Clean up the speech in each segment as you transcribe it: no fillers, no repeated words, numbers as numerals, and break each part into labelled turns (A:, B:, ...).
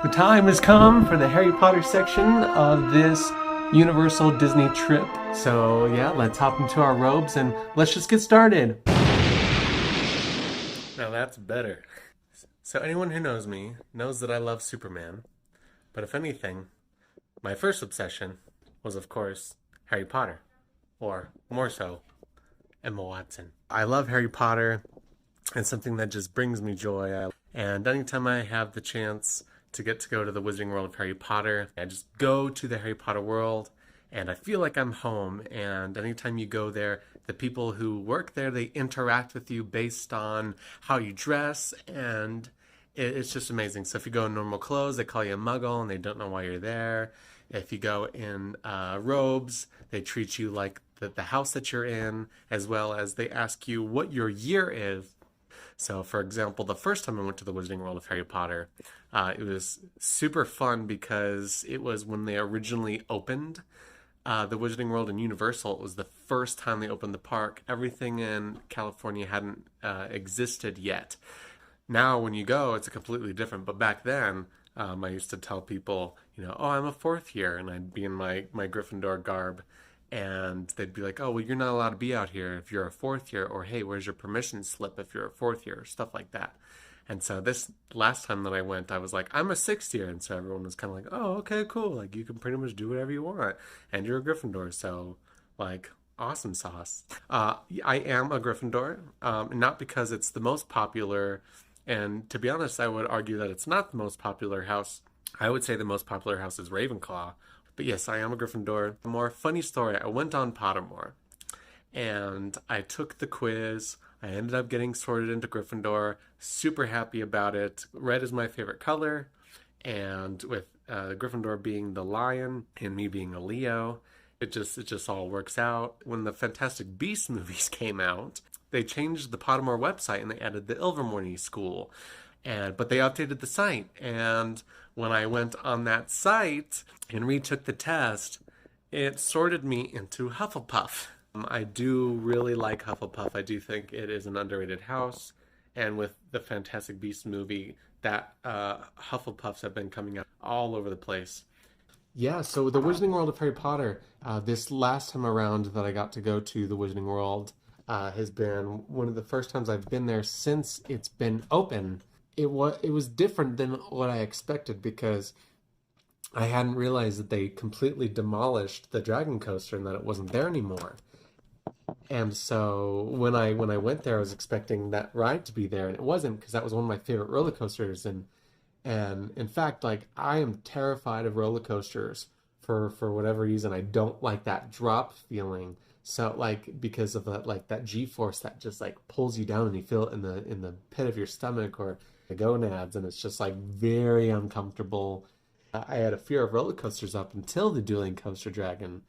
A: The time has come for the Harry Potter section of this Universal Disney trip. So yeah, let's hop into our robes and let's just get started. Now that's better. So anyone who knows me knows that I love Superman. But if anything, my first obsession was of course Harry Potter. Or more so, Emma Watson. I love Harry Potter. It's something that just brings me joy. And anytime I have the chance to go to the Wizarding World of Harry Potter, I just go to the Harry Potter world and I feel like I'm home. And anytime you go there, the people who work there, they interact with you based on how you dress, and it's just amazing. So if you go in normal clothes, they call you a muggle and they don't know why you're there. If you go in robes, they treat you like the house that you're in, as well as they ask you what your year is. So, for example, the first time I went to the Wizarding World of Harry Potter, it was super fun because it was when they originally opened the Wizarding World in Universal. It was the first time they opened the park. Everything in California hadn't existed yet. Now, when you go, it's a completely different. But back then, I used to tell people, oh, I'm a fourth year, and I'd be in my Gryffindor garb. And they'd be like, oh, well, you're not allowed to be out here if you're a fourth year, or hey, where's your permission slip if you're a fourth year, or stuff like that. And so this last time that I went, I was like, I'm a sixth year. And so everyone was kind of like, oh, okay, cool. Like, you can pretty much do whatever you want. And you're a Gryffindor. So, like, awesome sauce. I am a Gryffindor, not because it's the most popular. And to be honest, I would argue that it's not the most popular house. I would say the most popular house is Ravenclaw. But yes, I am a Gryffindor. A more funny story, I went on Pottermore and I took the quiz. I ended up getting sorted into Gryffindor. Super happy about it. Red is my favorite color. And with Gryffindor being the lion and me being a Leo, it just all works out. When the Fantastic Beasts movies came out, they changed the Pottermore website and they added the Ilvermorny School. But they updated the site, and when I went on that site and retook the test, it sorted me into Hufflepuff. I do really like Hufflepuff. I do think it is an underrated house, and with the Fantastic Beasts movie, that Hufflepuffs have been coming out all over the place. Yeah, so the Wizarding World of Harry Potter, this last time around that I got to go to the Wizarding World, has been one of the first times I've been there since it's been open. It was different than what I expected because I hadn't realized that they completely demolished the Dragon Coaster and that it wasn't there anymore. And so when I went there, I was expecting that ride to be there, and it wasn't, because that was one of my favorite roller coasters. And in fact, like, I am terrified of roller coasters for whatever reason. I don't like that drop feeling. So, like, because of that G-force that just like pulls you down and you feel it in the pit of your stomach or the gonads, and it's just like very uncomfortable. I had a fear of roller coasters up until the dueling dragon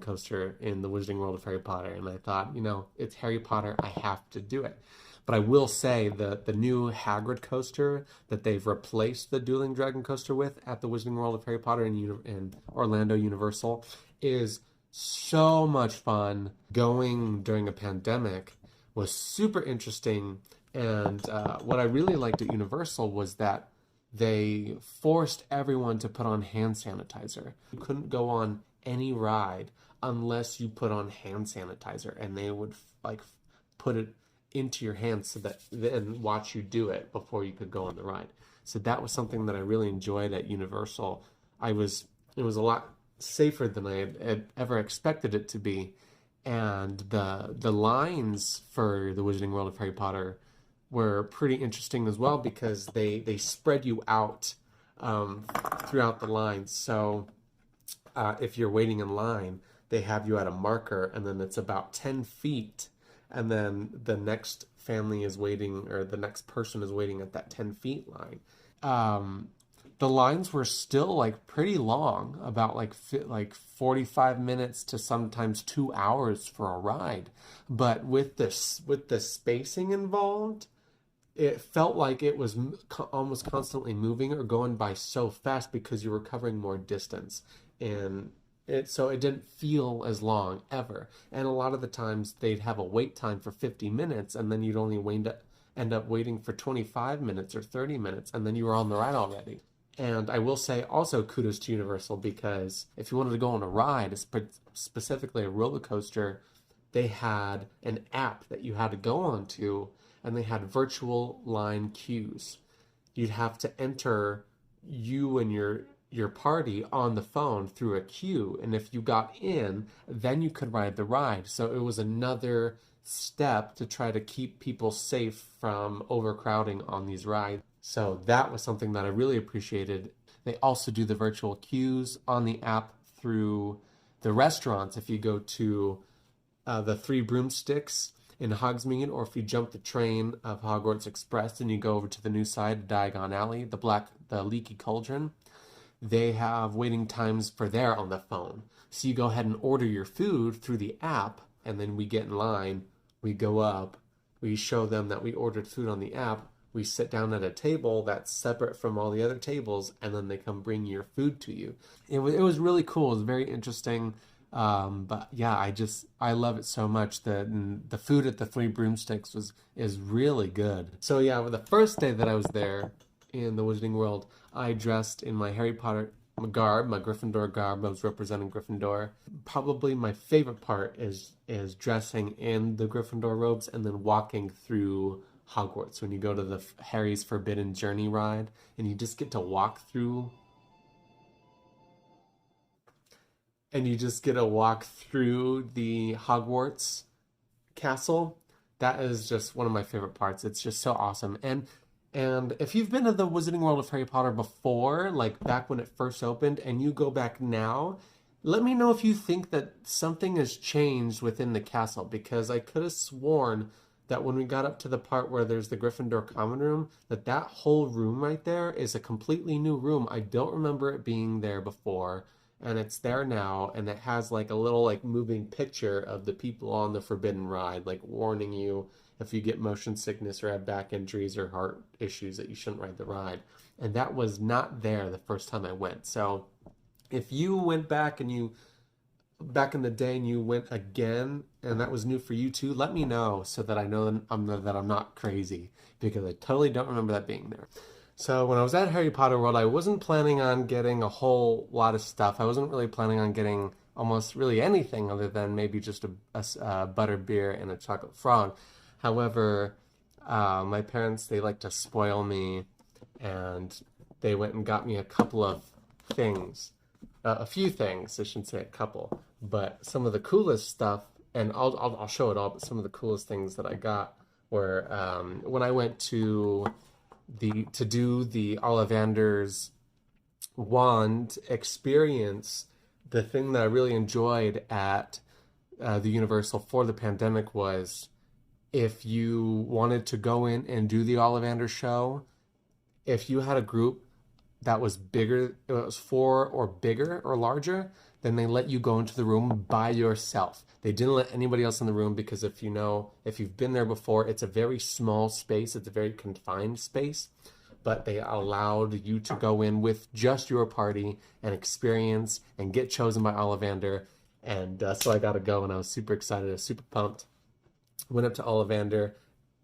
A: coaster in the Wizarding World of Harry Potter, and I thought, it's Harry Potter, I have to do it. But I will say the new Hagrid coaster that they've replaced the dueling dragon coaster with at the Wizarding World of Harry Potter in Orlando Universal is so much fun. Going during a pandemic was super interesting. And what I really liked at Universal was that they forced everyone to put on hand sanitizer. You couldn't go on any ride unless you put on hand sanitizer, and they would like put it into your hands so that then watch you do it before you could go on the ride. So that was something that I really enjoyed at Universal. It was a lot safer than I had ever expected it to be, and the lines for the Wizarding World of Harry Potter were pretty interesting as well, because they spread you out throughout the lines. So if you're waiting in line, they have you at a marker, and then it's about 10 feet, and then the next family is waiting, or the next person is waiting at that 10 feet line. The lines were still like pretty long, about like 45 minutes to sometimes 2 hours for a ride. But with the spacing involved, it felt like it was almost constantly moving or going by so fast because you were covering more distance, and so it didn't feel as long ever. And a lot of the times they'd have a wait time for 50 minutes, and then you'd only end up waiting for 25 minutes or 30 minutes, and then you were on the ride already. And I will say also kudos to Universal, because if you wanted to go on a ride, specifically a roller coaster, they had an app that you had to go on to, and they had virtual line queues. You'd have to enter you and your party on the phone through a queue, and if you got in, then you could ride the ride. So it was another step to try to keep people safe from overcrowding on these rides. So that was something that I really appreciated. They also do the virtual queues on the app through the restaurants. If you go to the Three Broomsticks in Hogsmeade, or if you jump the train of Hogwarts Express and you go over to the new side, Diagon Alley, the Leaky Cauldron, they have waiting times for there on the phone. So you go ahead and order your food through the app, and then we get in line, we go up, we show them that we ordered food on the app, we sit down at a table that's separate from all the other tables, and then they come bring your food to you. It was really cool. It was very interesting. But yeah, I love it so much. The food at the Three Broomsticks is really good. So yeah, the first day that I was there in the Wizarding World, I dressed in my Harry Potter garb, my Gryffindor garb. I was representing Gryffindor. Probably my favorite part is dressing in the Gryffindor robes and then walking through Hogwarts when you go to the Harry's Forbidden Journey ride, and you just get to walk through the Hogwarts castle. That is just one of my favorite parts. It's just so awesome. And if you've been to the Wizarding World of Harry Potter before, like back when it first opened, and you go back now, let me know if you think that something has changed within the castle, because I could have sworn that when we got up to the part where there's the Gryffindor common room, that whole room right there is a completely new room. I don't remember it being there before, and it's there now, and it has like a little like moving picture of the people on the Forbidden Ride, like warning you if you get motion sickness or have back injuries or heart issues that you shouldn't ride the ride. And that was not there the first time I went. So if you went back in the day and you went again and that was new for you too, let me know so that I know that I'm not crazy, because I totally don't remember that being there. So when I was at Harry Potter World, I wasn't planning on getting a whole lot of stuff. I wasn't really planning on getting almost really anything other than maybe just a butter beer and a chocolate frog. However, my parents, they like to spoil me, and they went and got me a couple of things. A few things, I shouldn't say a couple, but some of the coolest stuff, and I'll show it all, but some of the coolest things that I got were when I went to do the Ollivander's wand experience. The thing that I really enjoyed at the Universal for the pandemic was, if you wanted to go in and do the Ollivander show, if you had a group that was bigger, it was 4 or bigger or larger, then they let you go into the room by yourself. They didn't let anybody else in the room, because if you've been there before, it's a very small space. It's a very confined space, but they allowed you to go in with just your party and experience and get chosen by Ollivander. And so I got to go, and I was super excited. I was super pumped. Went up to Ollivander,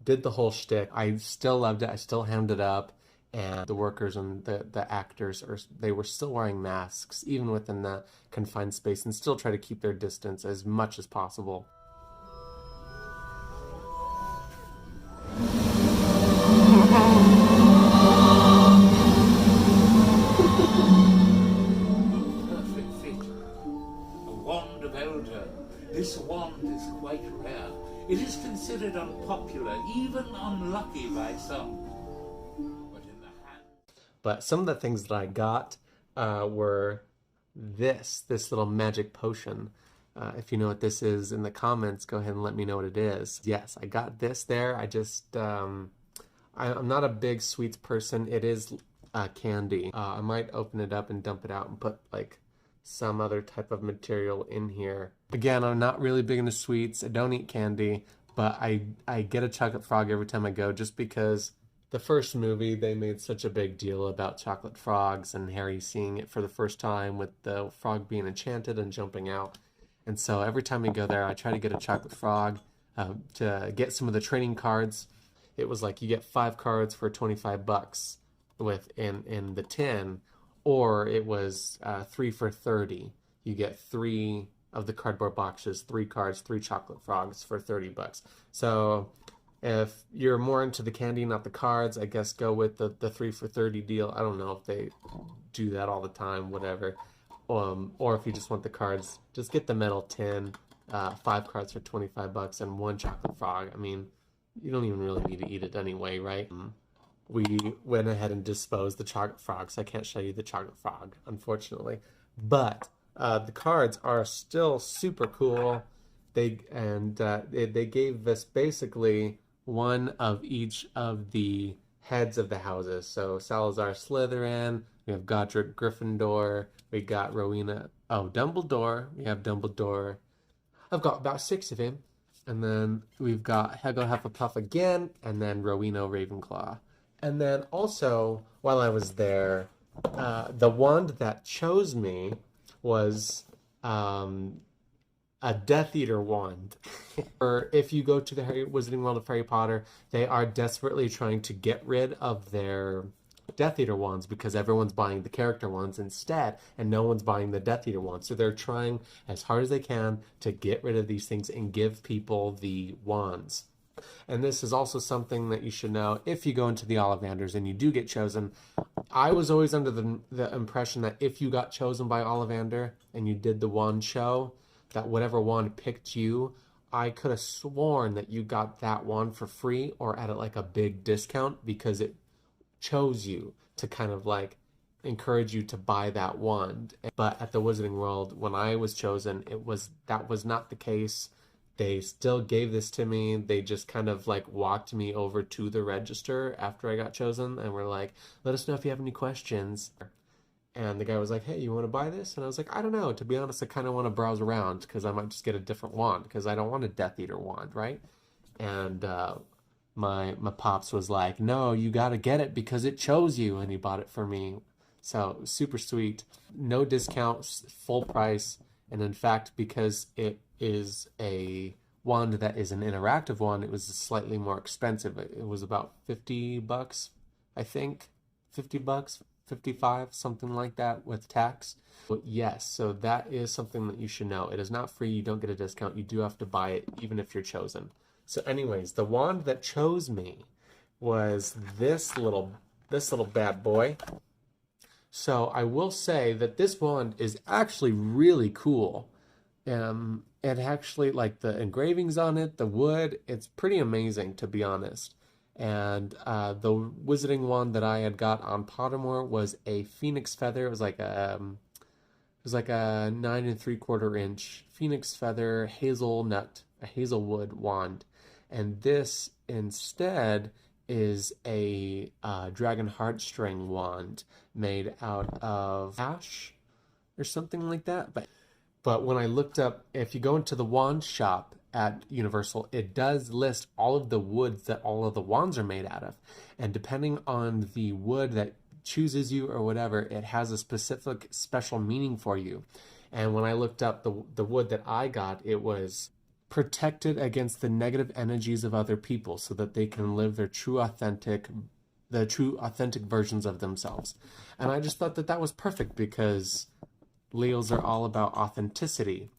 A: did the whole shtick. I still loved it. I still hammed it up. And the workers and the actors, they were still wearing masks, even within the confined space, and still try to keep their distance as much as possible.
B: Perfect fit. A wand of elder. This wand is quite rare. It is considered unpopular, even unlucky by some.
A: But some of the things that I got were this little magic potion. If you know what this is in the comments, go ahead and let me know what it is. Yes, I got this there. I'm not a big sweets person. It is candy. I might open it up and dump it out and put like some other type of material in here. Again, I'm not really big into sweets. I don't eat candy, but I get a chocolate frog every time I go, just because the first movie, they made such a big deal about chocolate frogs and Harry seeing it for the first time with the frog being enchanted and jumping out. And so every time we go there, I try to get a chocolate frog to get some of the training cards. it was like you get 5 cards for $25 in the tin, or it was 3 for $30. You get 3 of the cardboard boxes, 3 cards, 3 chocolate frogs for $30. So if you're more into the candy, not the cards, I guess go with the 3 for $30 deal. I don't know if they do that all the time, whatever. Or if you just want the cards, just get the metal tin, 5 cards for $25 and 1 chocolate frog. I mean, you don't even really need to eat it anyway, right? We went ahead and disposed the chocolate frog, so I can't show you the chocolate frog, unfortunately. But the cards are still super cool. They gave us basically one of each of the heads of the houses. So Salazar Slytherin, we have Godric Gryffindor, we got Rowena, Dumbledore, we have Dumbledore. I've got about 6 of him. And then we've got Hegel Hufflepuff again, and then Rowena Ravenclaw. And then also, while I was there, the wand that chose me was a Death Eater wand. Or if you go to the Wizarding World of Harry Potter, they are desperately trying to get rid of their Death Eater wands because everyone's buying the character ones instead, and no one's buying the Death Eater ones. So they're trying as hard as they can to get rid of these things and give people the wands. And this is also something that you should know if you go into the Ollivanders and you do get chosen. I was always under the impression that if you got chosen by Ollivander and you did the wand show, that whatever wand picked you, I could have sworn that you got that wand for free or at like a big discount because it chose you to kind of like encourage you to buy that wand. But at the Wizarding World, when I was chosen, that was not the case. They still gave this to me. They just kind of like walked me over to the register after I got chosen and were like, let us know if you have any questions. And the guy was like, hey, you want to buy this? And I was like, I don't know. To be honest, I kind of want to browse around because I might just get a different wand because I don't want a Death Eater wand, right? And my pops was like, no, you got to get it because it chose you. And he bought it for me. So super sweet. No discounts, full price. And in fact, because it is a wand that is an interactive wand, it was slightly more expensive. It was about $50, I think. $50, 55, something like that with tax. But yes, so that is something that you should know. It is not free. You don't get a discount. You do have to buy it even if you're chosen. So anyways, the wand that chose me was this little bad boy. So I will say that this wand is actually really cool. It actually, like the engravings on it, the wood, it's pretty amazing to be honest. And the wizarding wand that I had got on Pottermore was a phoenix feather. It was like a 9 3/4 inch phoenix feather a hazelwood wand. And this instead is a dragon heartstring wand made out of ash or something like that. But when I looked up, if you go into the wand shop at Universal, it does list all of the woods that all of the wands are made out of. And depending on the wood that chooses you or whatever, it has a specific special meaning for you. And when I looked up the wood that I got, it was protected against the negative energies of other people so that they can live the true authentic versions of themselves. And I just thought that was perfect because Leos are all about authenticity,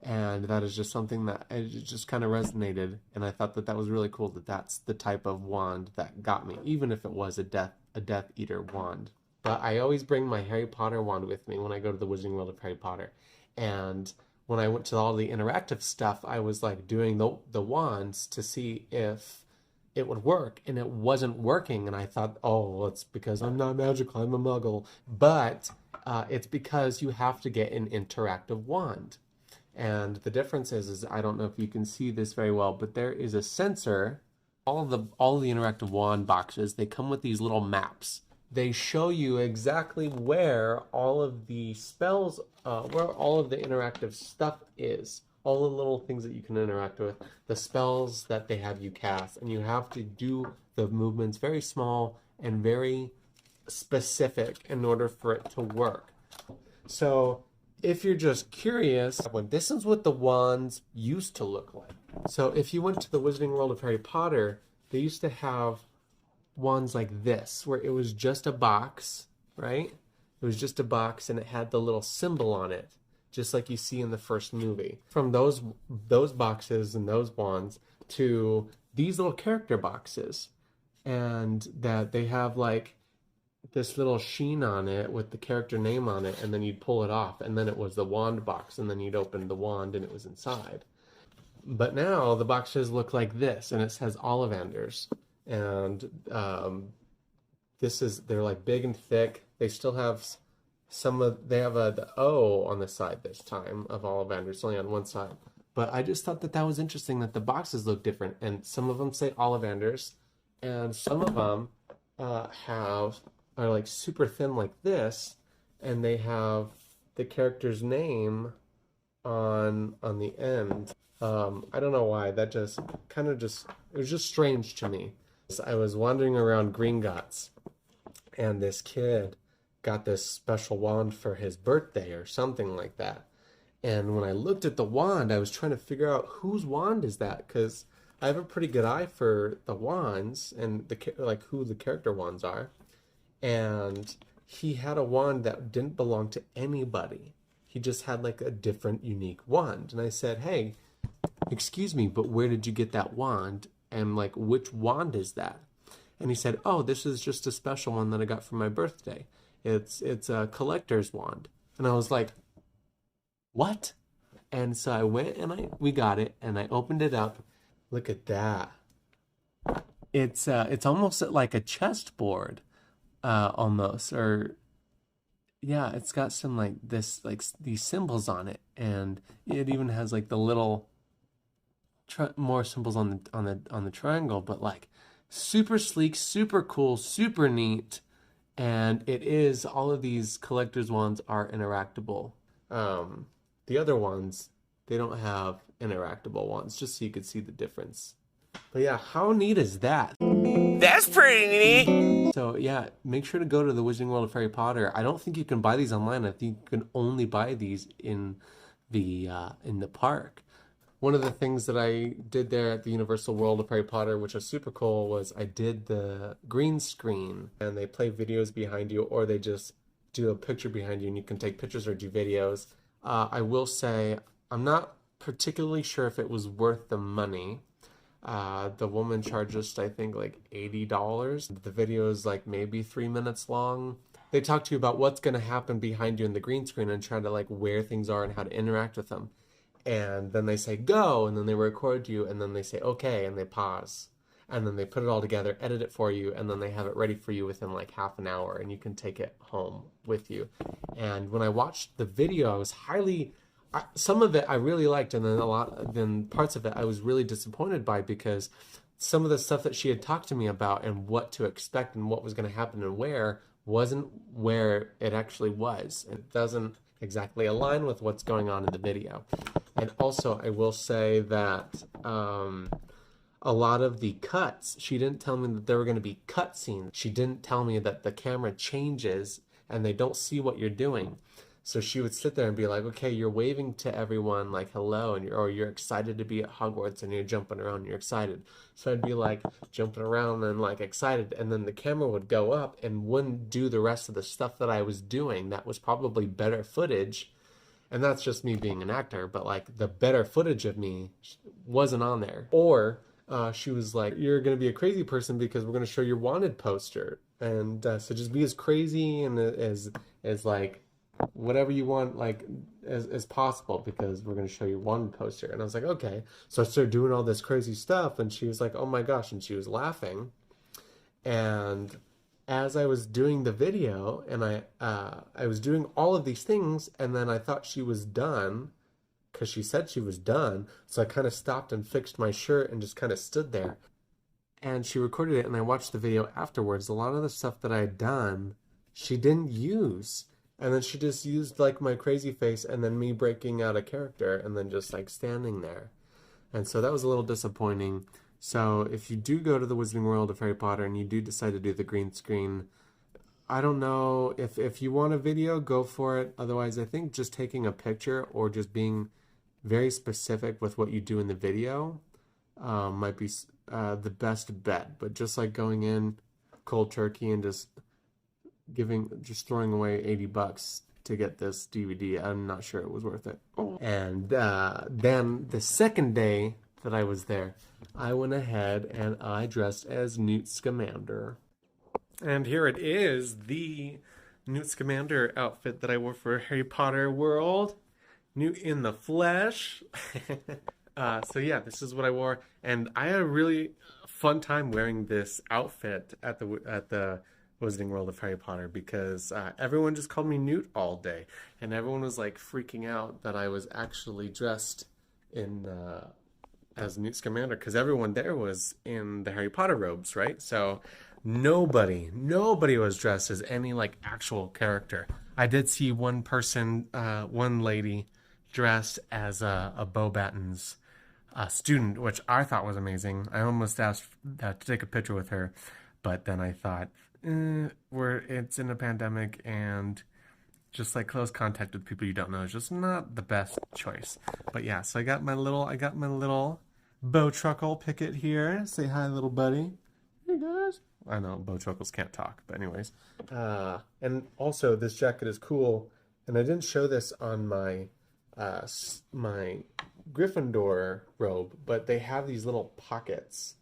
A: and that is just something that it just kind of resonated, and I thought that was really cool that that's the type of wand that got me, even if it was a Death Eater wand. But I always bring my Harry Potter wand with me when I go to the Wizarding World of Harry Potter, and when I went to all the interactive stuff, I was like doing the wands to see if it would work, and it wasn't working, and I thought, oh, well, it's because I'm not magical, I'm a muggle. But it's because you have to get an interactive wand. And the difference is I don't know if you can see this very well, but there is a sensor. All of the interactive wand boxes, they come with these little maps. They show you exactly where all of the spells, where all of the interactive stuff is. All the little things that you can interact with, the spells that they have you cast, and you have to do the movements very small and very specific in order for it to work. So if you're just curious, this is what the wands used to look like. So if you went to the Wizarding World of Harry Potter, they used to have wands like this, where it was just a box, right? It was just a box and it had the little symbol on it, just like you see in the first movie. From those boxes and those wands to these little character boxes, and that they have like this little sheen on it with the character name on it, and then you'd pull it off, and then it was the wand box, and then you'd open the wand and it was inside. But now the boxes look like this, and it says Ollivanders, and they're like big and thick. They still have they have the O on the side this time of Ollivanders, only on one side. But I just thought that was interesting that the boxes look different, and some of them say Ollivanders, and some of them are like super thin like this, and they have the character's name on the end. I don't know why, that just it was just strange to me. I was wandering around Gringotts, and this kid got this special wand for his birthday or something like that. And when I looked at the wand, I was trying to figure out whose wand is that, because I have a pretty good eye for the wands and who the character wands are. And he had a wand that didn't belong to anybody. He just had like a different, unique wand. And I said, "Hey, excuse me, but where did you get that wand? And like, which wand is that?" And he said, "Oh, this is just a special one that I got for my birthday. It's a collector's wand." And I was like, "What?" And so I went and we got it, and I opened it up. Look at that. It's almost like a chessboard, almost, or yeah, it's got some like these symbols on it, and it even has like the little more symbols on the triangle, but like super sleek, super cool, super neat. And it is, all of these collector's wands are interactable. The other ones, they don't have interactable ones, just so you could see the difference. But yeah, how neat is that?
C: That's pretty neat.
A: So yeah, make sure to go to the Wizarding World of Harry Potter. I don't think you can buy these online. I think you can only buy these in the park. One of the things that I did there at the Universal World of Harry Potter, which was super cool, was I did the green screen, and they play videos behind you, or they just do a picture behind you and you can take pictures or do videos. I will say, I'm not particularly sure if it was worth the money. The woman charged us, I think, like $80. The video is like maybe 3 minutes long. They talk to you about what's going to happen behind you in the green screen and try to like where things are and how to interact with them. And then they say go, and then they record you, and then they say okay, and they pause. And then they put it all together, edit it for you, and then they have it ready for you within like half an hour, and you can take it home with you. And when I watched the video, I was some of it I really liked, and then parts of it I was really disappointed by, because some of the stuff that she had talked to me about and what to expect and what was going to happen and where wasn't where it actually was. It doesn't exactly align with what's going on in the video. And also, I will say that a lot of the cuts, she didn't tell me that there were going to be cut scenes. She didn't tell me that the camera changes and they don't see what you're doing. So she would sit there and be like, okay, you're waving to everyone like hello, and you're excited to be at Hogwarts, and you're jumping around and you're excited. So I'd be like jumping around and like excited, and then the camera would go up and wouldn't do the rest of the stuff that I was doing. That was probably better footage. And that's just me being an actor, but like the better footage of me wasn't on there. Or she was like, you're going to be a crazy person because we're going to show your wanted poster. And so just be as crazy and as like whatever you want, like as possible, because we're going to show you one poster. And I was like, okay. So I started doing all this crazy stuff, and she was like, oh my gosh, and she was laughing. And as I was doing the video, and I was doing all of these things, and then I thought she was done, because she said she was done. So I kind of stopped and fixed my shirt and just kind of stood there. And she recorded it, and I watched the video afterwards. A lot of the stuff that I had done, she didn't use. And then she just used like my crazy face and then me breaking out a character and then just like standing there. And so that was a little disappointing. So if you do go to the Wizarding World of Harry Potter and you do decide to do the green screen, I don't know, if you want a video, go for it. Otherwise, I think just taking a picture or just being very specific with what you do in the video might be the best bet. But just like going in cold turkey and just throwing away $80 to get this DVD, I'm not sure it was worth it. And then the second day that I was there, I went ahead and I dressed as Newt Scamander. And here it is, the Newt Scamander outfit that I wore for Harry Potter World. Newt in the flesh. So yeah, this is what I wore, and I had a really fun time wearing this outfit at the Wizarding World of Harry Potter because everyone just called me Newt all day, and everyone was like freaking out that I was actually dressed in as Newt Scamander because everyone there was in the Harry Potter robes, right? So nobody was dressed as any like actual character. I did see one person, one lady dressed as a Beauxbatons student, which I thought was amazing. I almost asked to take a picture with her, but then I thought, it's in a pandemic, and just like close contact with people you don't know is just not the best choice. But yeah, so I got my little Beau Truckle Pickett here. Say hi, little buddy. Hey guys. I know Beau Truckles can't talk, but anyways. And also this jacket is cool, and I didn't show this on my Gryffindor robe, but they have these little pockets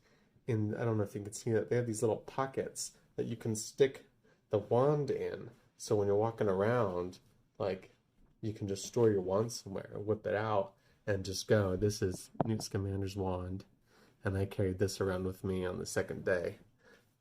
A: I don't know if you can see that, they have these little pockets that you can stick the wand in, so when you're walking around, like, you can just store your wand somewhere, whip it out, and just go. This is Newt Scamander's wand, and I carried this around with me on the second day.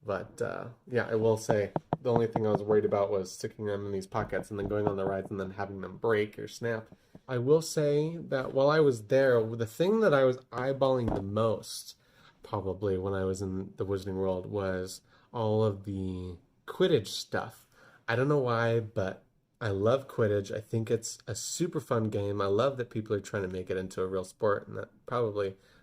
A: But yeah, I will say the only thing I was worried about was sticking them in these pockets and then going on the rides and then having them break or snap. I will say that while I was there, the thing that I was eyeballing the most, probably when I was in the Wizarding World, was all of the Quidditch stuff. I don't know why, but I love Quidditch. I think it's a super fun game. I love that people are trying to make it into a real sport, and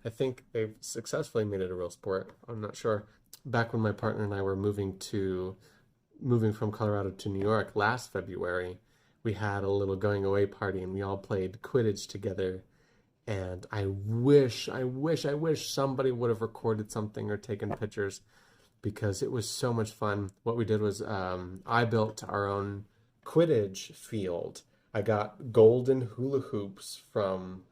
A: I think they've successfully made it a real sport. I'm not sure. Back when my partner and I were moving from Colorado to New York last February, we had a little going away party and we all played Quidditch together. And I wish somebody would have recorded something or taken pictures because it was so much fun. What we did was I built our own Quidditch field. I got golden hula hoops from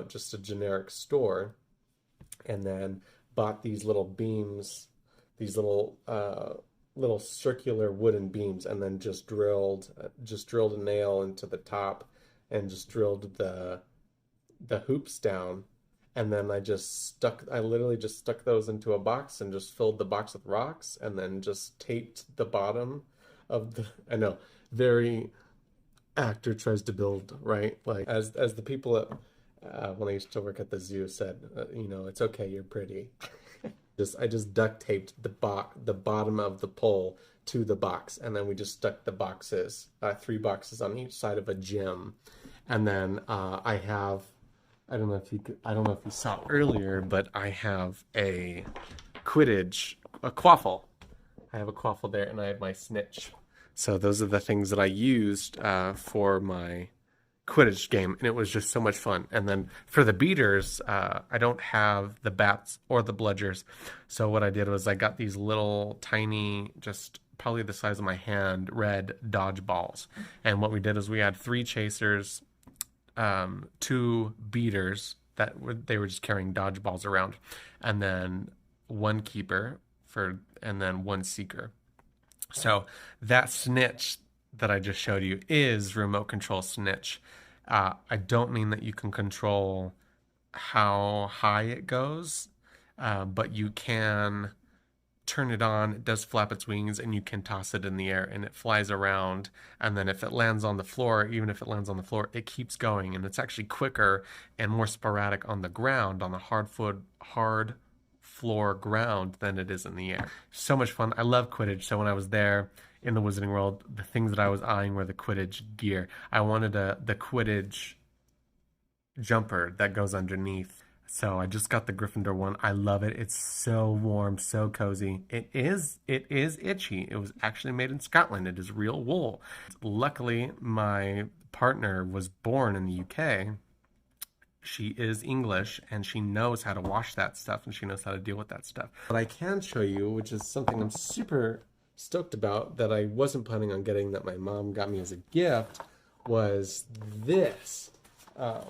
A: just a generic store, and then bought these little beams, these little circular wooden beams, and then just drilled a nail into the top and just drilled the hoops down, and then I literally just stuck those into a box and just filled the box with rocks, and then just taped the bottom of I know, very actor tries to build, right? Like as the people at when I used to work at the zoo said, it's okay, you're pretty. I just duct taped the bottom of the pole to the box, and then we just stuck the boxes, 3 boxes on each side of a gym, and then I don't know if you saw earlier, but I have a quaffle. I have a quaffle there, and I have my snitch. So those are the things that I used for my Quidditch game, and it was just so much fun. And then for the beaters, I don't have the bats or the bludgers, so what I did was I got these little tiny, just probably the size of my hand, red dodgeballs. And what we did is we had 3 chasers, 2 beaters they were just carrying dodgeballs around, and then 1 keeper and then 1 seeker. So that snitch that I just showed you is remote control snitch. I don't mean that you can control how high it goes, but you can turn it on. It does flap its wings, and you can toss it in the air, and it flies around. And then if it lands on the floor, even if it lands on the floor, it keeps going, and it's actually quicker and more sporadic on the ground, on the hard floor ground, than it is in the air. So much fun. I love Quidditch. So when I was there in the Wizarding World, the things that I was eyeing were the Quidditch gear. I wanted the Quidditch jumper that goes underneath. So I just got the Gryffindor one. I love it. It's so warm, so cozy. It is itchy. It was actually made in Scotland. It is real wool. Luckily, my partner was born in the UK. she is English and she knows how to wash that stuff and she knows how to deal with that stuff. What I can show you, which is something I'm super stoked about that I wasn't planning on getting that my mom got me as a gift, was this. I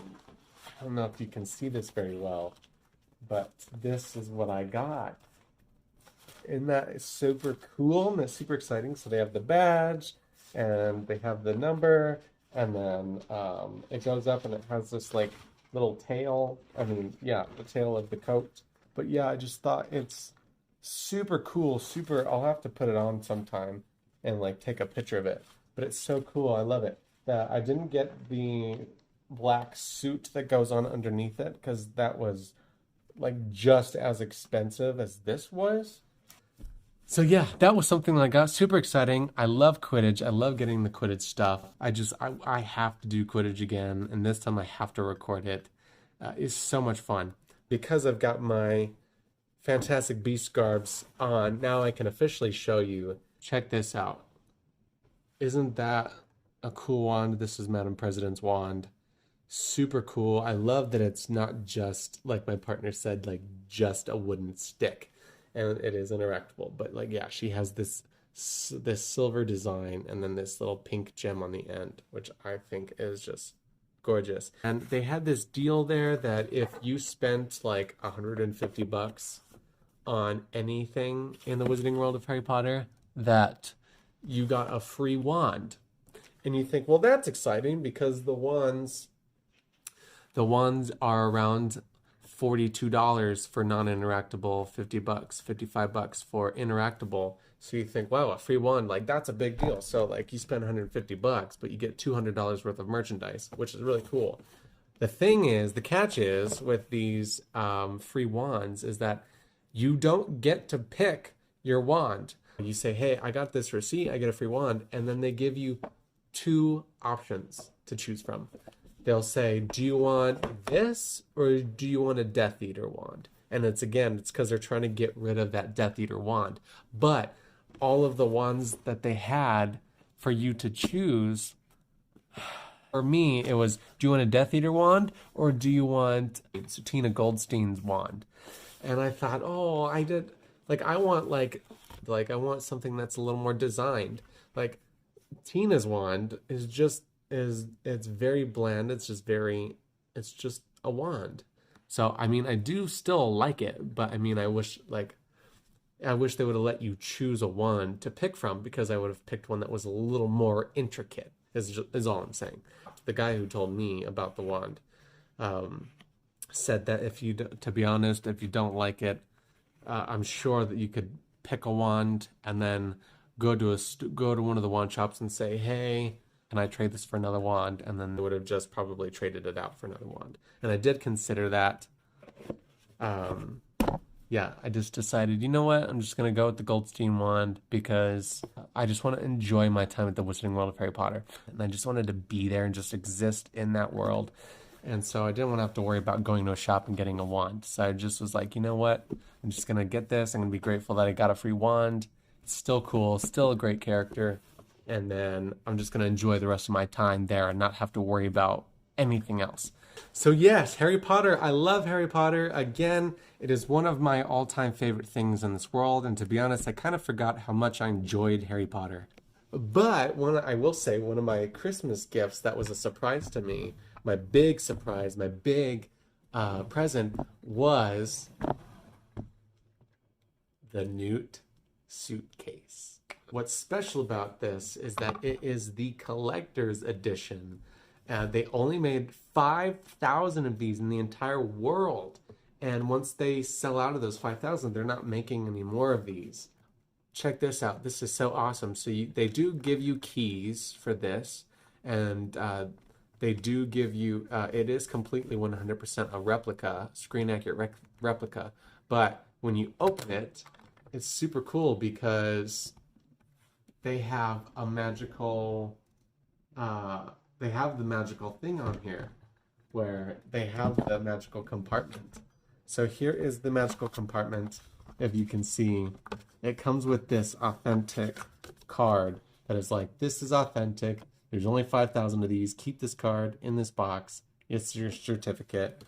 A: don't know if you can see this very well, but this is what I got. And that is super cool and that's super exciting. So they have the badge and they have the number, and then it goes up and it has this like little tail. I mean, yeah, the tail of the coat. But yeah, I just thought it's super cool. I'll have to put it on sometime and like take a picture of it. But it's so cool. I love it. I didn't get the black suit that goes on underneath it because that was like just as expensive as this was. So yeah, that was something that I got. Super exciting. I love Quidditch. I love getting the Quidditch stuff. I have to do Quidditch again, and this time I have to record it. It's so much fun. Because I've got my Fantastic Beast garbs on, now I can officially show you. Check this out. Isn't that a cool wand? This is Madam President's wand. Super cool. I love that it's not just, like my partner said, like just a wooden stick. And it is interactable, but like, yeah, she has this silver design and then this little pink gem on the end, which I think is just gorgeous. And they had this deal there that if you spent like $150 on anything in the Wizarding World of Harry Potter, that you got a free wand. And you think, well, that's exciting because the wands are around $42 for non-interactable, $50, $55 for interactable. So you think, wow, a free wand, like that's a big deal. So like you spend $150, but you get $200 worth of merchandise, which is really cool. The catch is with these free wands is that you don't get to pick your wand. You say, hey, I got this receipt, I get a free wand, and then they give you 2 options to choose from. They'll say, do you want this or do you want a Death Eater wand? And it's because they're trying to get rid of that Death Eater wand. But all of the wands that they had for you to choose, for me, it was, do you want a Death Eater wand or do you want Tina Goldstein's wand? And I thought, I want something that's a little more designed. Like Tina's wand it's very bland. It's just a wand. So, I mean, I do still like it, but I mean, I wish they would have let you choose a wand to pick from, because I would have picked one that was a little more intricate, is all I'm saying. The guy who told me about the wand said that to be honest, if you don't like it, I'm sure that you could pick a wand and then go to one of the wand shops and say, hey, can I trade this for another wand? And then they would have just probably traded it out for another wand. And I did consider that. Yeah, I just decided, you know what? I'm just going to go with the Goldstein wand because I just want to enjoy my time at the Wizarding World of Harry Potter. And I just wanted to be there and just exist in that world. And so I didn't want to have to worry about going to a shop and getting a wand. So I just was like, you know what? I'm just going to get this. I'm going to be grateful that I got a free wand. It's still cool. Still a great character. And then I'm just going to enjoy the rest of my time there and not have to worry about anything else. So yes, Harry Potter. I love Harry Potter. Again, it is one of my all-time favorite things in this world. And to be honest, I kind of forgot how much I enjoyed Harry Potter. But I will say, one of my Christmas gifts that was a surprise to me, my big surprise, my big present was the Newt suitcase. What's special about this is that it is the collector's edition. They only made 5,000 of these in the entire world. And once they sell out of those 5,000, they're not making any more of these. Check this out. This is so awesome. So they do give you keys for this. And they do give you, it is completely 100% a replica, screen accurate replica. But when you open it, it's super cool because they have a magical, they have the magical thing on here where they have the magical compartment. So here is the magical compartment. If you can see, it comes with this authentic card that is like, this is authentic. There's only 5,000 of these. Keep this card in this box. It's your certificate.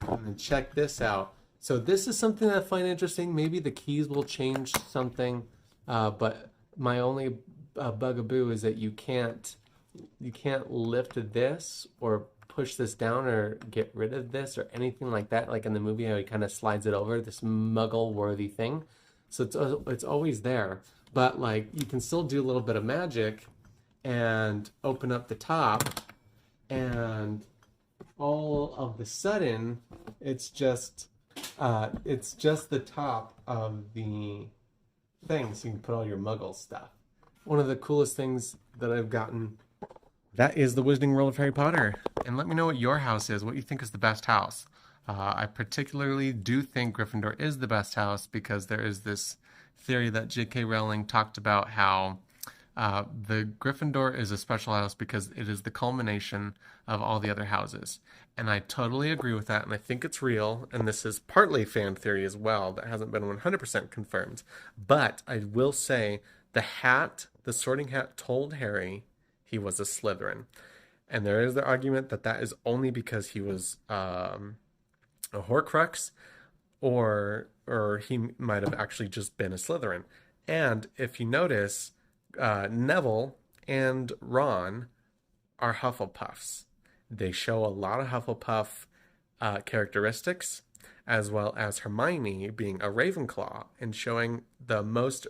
A: And then check this out. So this is something that I find interesting. Maybe the keys will change something, but my only bugaboo is that you can't lift this or push this down or get rid of this or anything like that. Like in the movie, how he kind of slides it over, this muggle-worthy thing. So it's always there, but like you can still do a little bit of magic and open up the top, and all of the sudden it's just the top of the thing, so you can put all your muggle stuff. One of the coolest things that I've gotten, that is the Wizarding World of Harry Potter. And let me know what your house is, what you think is the best house. I particularly do think Gryffindor is the best house because there is this theory that J.K. Rowling talked about how the Gryffindor is a special house because it is the culmination of all the other houses. And I totally agree with that, and I think it's real, and this is partly fan theory as well that hasn't been 100% confirmed. But I will say the sorting hat told Harry he was a Slytherin. And there is the argument that that is only because he was a Horcrux, or he might have actually just been a Slytherin. And if you notice, Neville and Ron are Hufflepuffs. They show a lot of Hufflepuff characteristics, as well as Hermione being a Ravenclaw and showing the most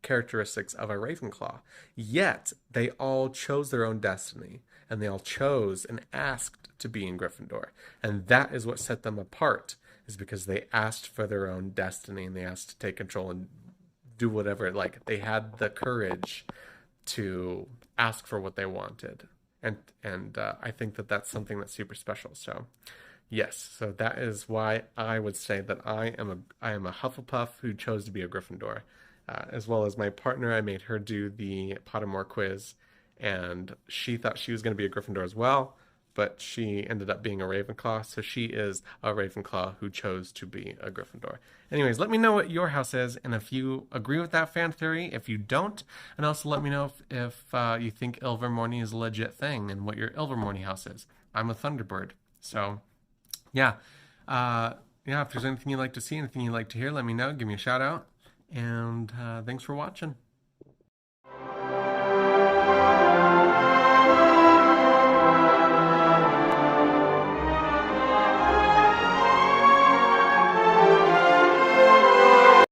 A: characteristics of a Ravenclaw. Yet they all chose their own destiny, and they all chose and asked to be in Gryffindor. And that is what set them apart, is because they asked for their own destiny and they asked to take control and do whatever. Like, they had the courage to ask for what they wanted. And I think that that's something that's super special. So yes, so that is why I would say that I am a Hufflepuff who chose to be a Gryffindor. As well as my partner, I made her do the Pottermore quiz, and she thought she was going to be a Gryffindor as well, but she ended up being a Ravenclaw, so she is a Ravenclaw who chose to be a Gryffindor. Anyways, let me know what your house is, and if you agree with that fan theory, if you don't, and also let me know if you think Ilvermorny is a legit thing, and what your Ilvermorny house is. I'm a Thunderbird, so yeah. If there's anything you'd like to see, anything you'd like to hear, let me know. Give me a shout out. And thanks for watching.